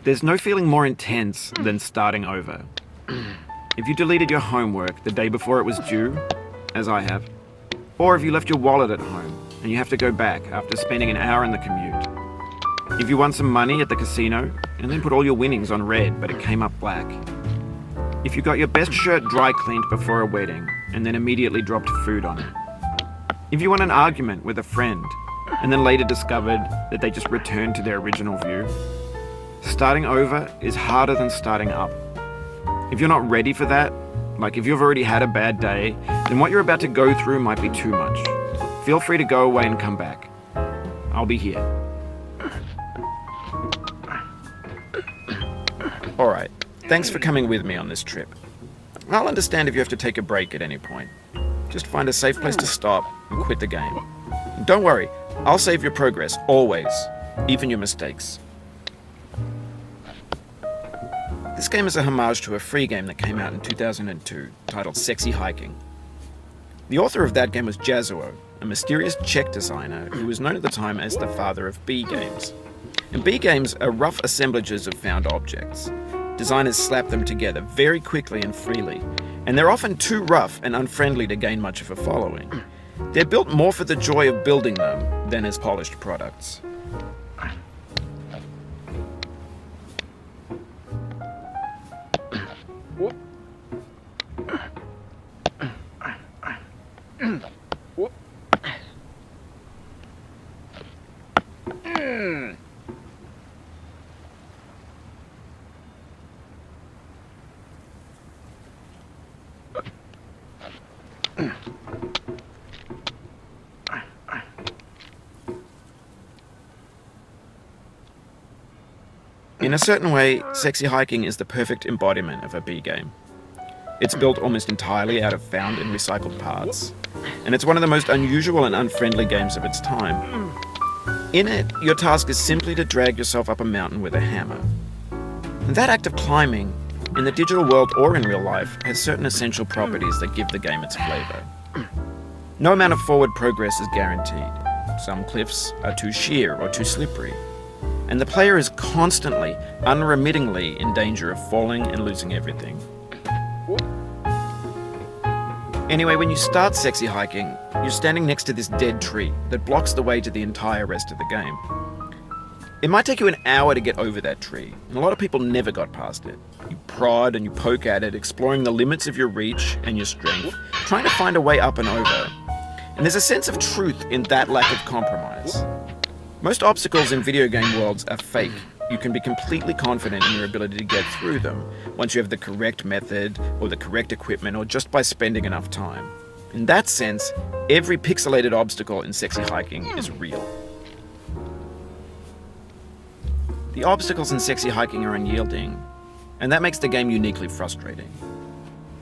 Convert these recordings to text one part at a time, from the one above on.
There's no feeling more intense than starting over. If you deleted your homework the day before it was due, as I have, or if you left your wallet at home and you have to go back after spending an hour in the commute. If you won some money at the casino and then put all your winnings on red but it came up black. If you got your best shirt dry cleaned before a wedding and then immediately dropped food on it. If you won an argument with a friend and then later discovered that they just returned to their original view. Starting over is harder than starting up. If you're not ready for that, like if you've already had a bad day, then what you're about to go through might be too much. Feel free to go away and come back. I'll be here. Alright, thanks for coming with me on this trip. I'll understand if you have to take a break at any point. Just find a safe place to stop and quit the game. Don't worry, I'll save your progress, always, even your mistakes. This game is a homage to a free game that came out in 2002, titled Sexy Hiking. The author of that game was Jazuo, a mysterious Czech designer who was known at the time as the father of B games. And B games are rough assemblages of found objects. Designers slap them together very quickly and freely, and they're often too rough and unfriendly to gain much of a following. They're built more for the joy of building them than as polished products. In a certain way, Sexy Hiking is the perfect embodiment of a B game. It's built almost entirely out of found and recycled parts, and it's one of the most unusual and unfriendly games of its time. In it, your task is simply to drag yourself up a mountain with a hammer. And that act of climbing, in the digital world or in real life, has certain essential properties that give the game its flavor. No amount of forward progress is guaranteed. Some cliffs are too sheer or too slippery. And the player is constantly, unremittingly in danger of falling and losing everything. Anyway, when you start Sexy Hiking, you're standing next to this dead tree that blocks the way to the entire rest of the game. It might take you an hour to get over that tree, and a lot of people never got past it. You prod and you poke at it, exploring the limits of your reach and your strength, trying to find a way up and over. And there's a sense of truth in that lack of compromise. Most obstacles in video game worlds are fake. You can be completely confident in your ability to get through them once you have the correct method or the correct equipment or just by spending enough time. In that sense, every pixelated obstacle in Sexy Hiking is real. The obstacles in Sexy Hiking are unyielding, and that makes the game uniquely frustrating.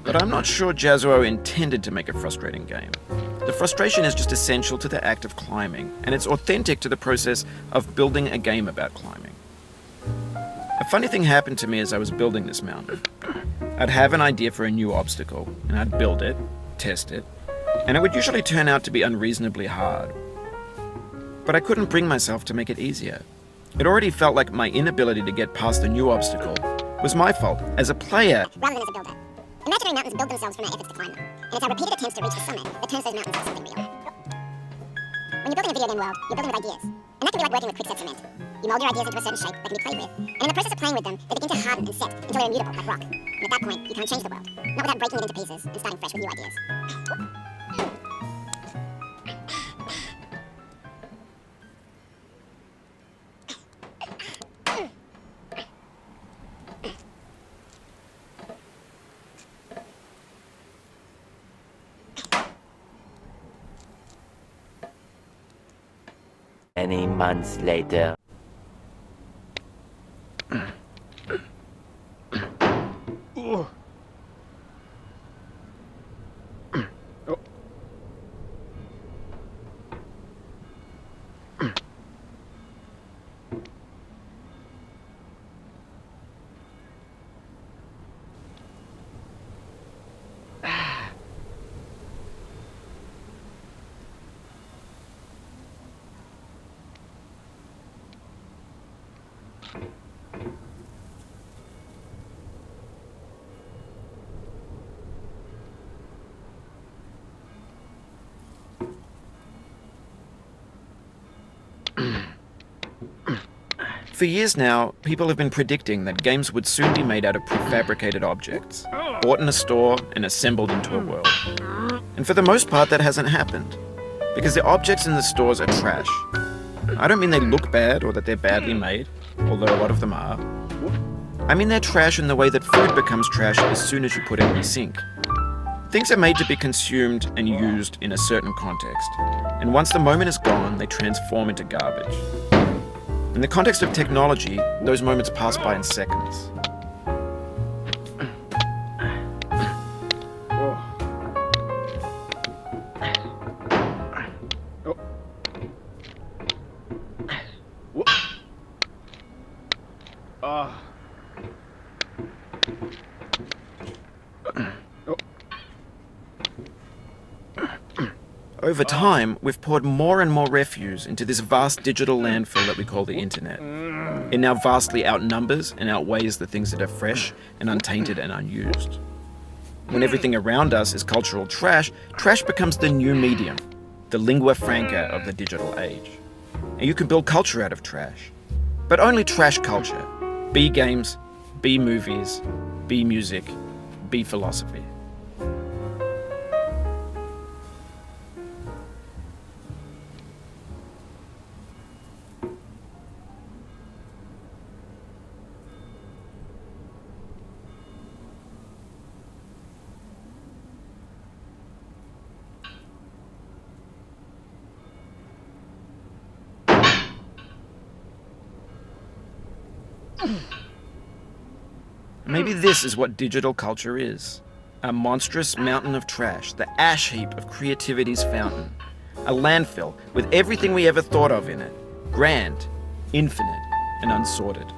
But I'm not sure Jazuo intended to make a frustrating game. The frustration is just essential to the act of climbing, and it's authentic to the process of building a game about climbing. A funny thing happened to me as I was building this mountain. I'd have an idea for a new obstacle, and I'd build it, test it, and it would usually turn out to be unreasonably hard. But I couldn't bring myself to make it easier. It already felt like my inability to get past the new obstacle was my fault as a player, rather than as a builder. Imaginary mountains build themselves from our efforts to climb them, and it's our repeated attempts to reach the summit that turns those mountains into something real. When you're building a video game world, you're building with ideas, and that can be like working with quick-set cement. You mold your ideas into a certain shape that can be played with, and in the process of playing with them, they begin to harden and set until they're immutable, like rock. And at that point, you can't change the world, not without breaking it into pieces and starting fresh with new ideas. Many months later. For years now, people have been predicting that games would soon be made out of prefabricated objects, bought in a store and assembled into a world. And for the most part, that hasn't happened, because the objects in the stores are trash. I don't mean they look bad or that they're badly made, although a lot of them are. I mean they're trash in the way that food becomes trash as soon as you put it in the sink. Things are made to be consumed and used in a certain context, and once the moment is gone, they transform into garbage. In the context of technology, those moments pass by in seconds. Over time, we've poured more and more refuse into this vast digital landfill that we call the internet. It now vastly outnumbers and outweighs the things that are fresh and untainted and unused. When everything around us is cultural trash, trash becomes the new medium, the lingua franca of the digital age. And you can build culture out of trash. But only trash culture. B games, B movies, B music, B philosophy. Maybe this is what digital culture is. A monstrous mountain of trash, the ash heap of creativity's fountain. A landfill with everything we ever thought of in it. Grand, infinite, and unsorted.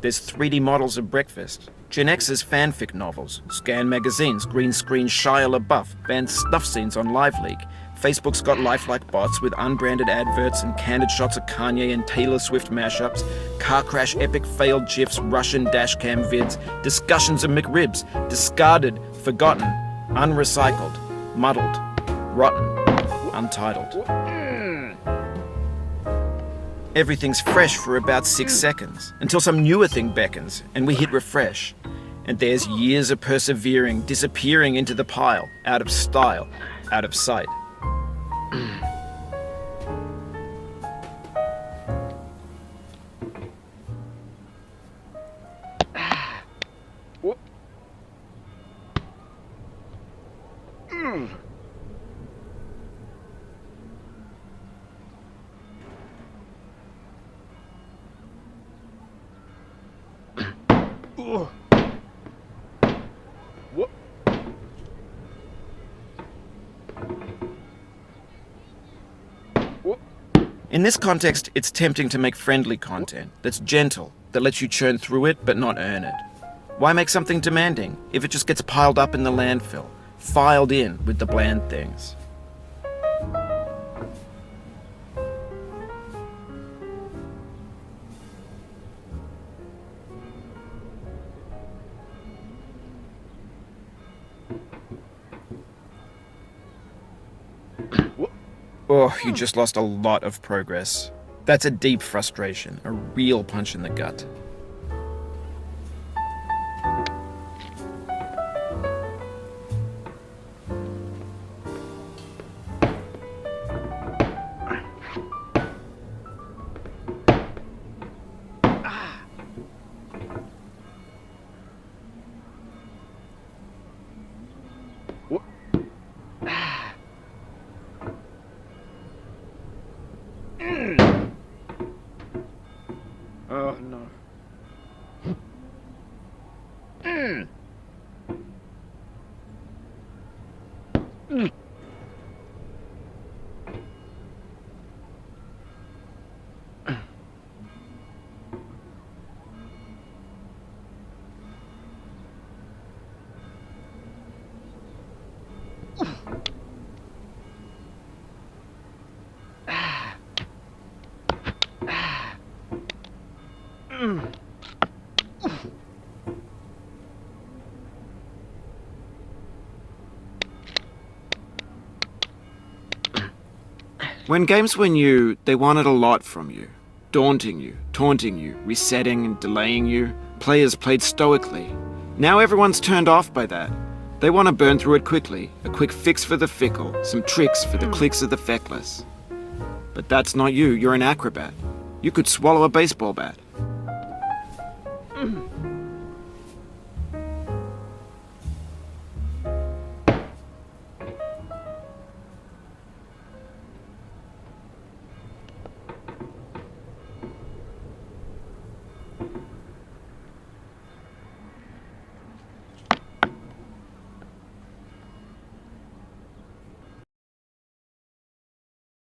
There's 3D models of breakfast, Gen X's fanfic novels, scan magazines, green screen Shia LaBeouf, banned snuff scenes on LiveLeak. Facebook's got lifelike bots with unbranded adverts and candid shots of Kanye and Taylor Swift mashups, car crash epic failed GIFs, Russian dashcam vids, discussions of McRibs, discarded, forgotten, unrecycled, muddled, rotten, untitled. Everything's fresh for about 6 seconds, until some newer thing beckons, and we hit refresh. And there's years of persevering, disappearing into the pile, out of style, out of sight. In this context, it's tempting to make friendly content that's gentle, that lets you churn through it but not earn it. Why make something demanding if it just gets piled up in the landfill, filed in with the bland things? Oh, you just lost a lot of progress. That's a deep frustration, a real punch in the gut. When games were new, they wanted a lot from you. Daunting you, taunting you, resetting and delaying you. Players played stoically. Now everyone's turned off by that. They want to burn through it quickly, a quick fix for the fickle, some tricks for the clicks of the feckless. But that's not you, you're an acrobat. You could swallow a baseball bat.